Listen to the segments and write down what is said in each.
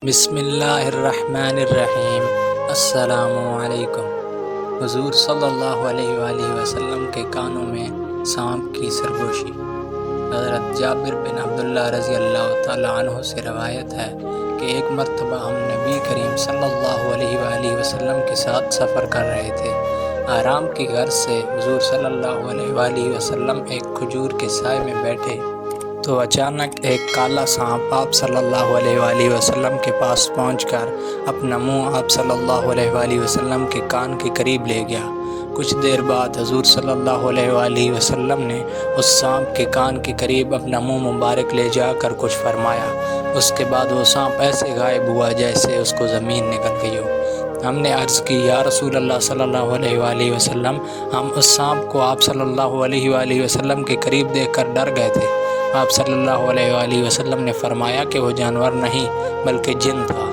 بسم اللہ الرحمن الرحیم۔ السلام علیکم۔ حضور صلی اللہ علیہ وآلہ وسلم کے کانوں میں سانپ کی سرگوشی۔ حضرت جابر بن عبداللہ رضی اللہ تعالیٰ عنہ سے روایت ہے کہ ایک مرتبہ ہم نبی کریم صلی اللہ علیہ وآلہ وسلم کے ساتھ سفر کر رہے تھے۔ آرام کی غرض سے حضور صلی اللہ علیہ وآلہ وسلم ایک کھجور کے سائے میں بیٹھے تو اچانک ایک کالا سانپ آپ صلی اللہ علیہ وآلہ وسلم کے پاس پہنچ کر اپنا منہ آپ صلی اللہ علیہ وآلہ وسلم کے کان کے قریب لے گیا۔ کچھ دیر بعد حضور صلی اللہ علیہ وآلہ وسلم نے اس سانپ کے کان کے قریب اپنا منہ مبارک لے جا کر کچھ فرمایا۔ اس کے بعد وہ سانپ ایسے غائب ہوا جیسے اس کو زمین نکل گئی ہو۔ ہم نے عرض کی، یا رسول اللہ صلی اللہ علیہ وآلہ وسلم، ہم اس سانپ کو آپ صلی اللہ علیہ وآلہ وسلم کے قریب دیکھ کر ڈر گئے تھے۔ آپ صلی اللہ علیہ وآلہ وسلم نے فرمایا کہ وہ جانور نہیں بلکہ جن تھا۔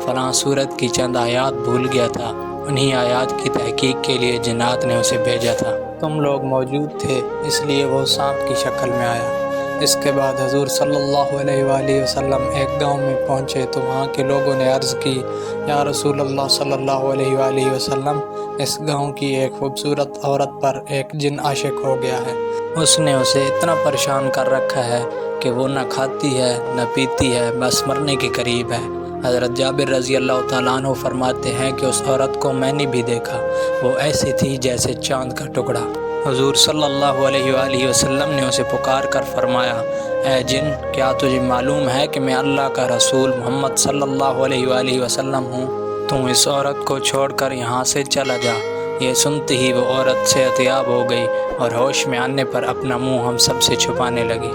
فلاں سورت کی چند آیات بھول گیا تھا، انہی آیات کی تحقیق کے لیے جنات نے اسے بھیجا تھا۔ تم لوگ موجود تھے اس لیے وہ سانپ کی شکل میں آیا۔ اس کے بعد حضور صلی اللہ علیہ وآلہ وسلم ایک گاؤں میں پہنچے تو وہاں کے لوگوں نے عرض کی، یا رسول اللہ صلی اللہ علیہ وآلہ وسلم، اس گاؤں کی ایک خوبصورت عورت پر ایک جن عاشق ہو گیا ہے۔ اس نے اسے اتنا پریشان کر رکھا ہے کہ وہ نہ کھاتی ہے نہ پیتی ہے، بس مرنے کے قریب ہے۔ حضرت جابر رضی اللہ تعالیٰ عنہ فرماتے ہیں کہ اس عورت کو میں نے بھی دیکھا، وہ ایسی تھی جیسے چاند کا ٹکڑا۔ حضور صلی اللہ علیہ وآلہ وسلم نے اسے پکار کر فرمایا، اے جن، کیا تجھے معلوم ہے کہ میں اللہ کا رسول محمد صلی اللہ علیہ وآلہ وسلم ہوں؟ تو اس عورت کو چھوڑ کر یہاں سے چلا جا۔ یہ سنتے ہی وہ عورت صحت یاب ہو گئی اور ہوش میں آنے پر اپنا منہ ہم سب سے چھپانے لگی۔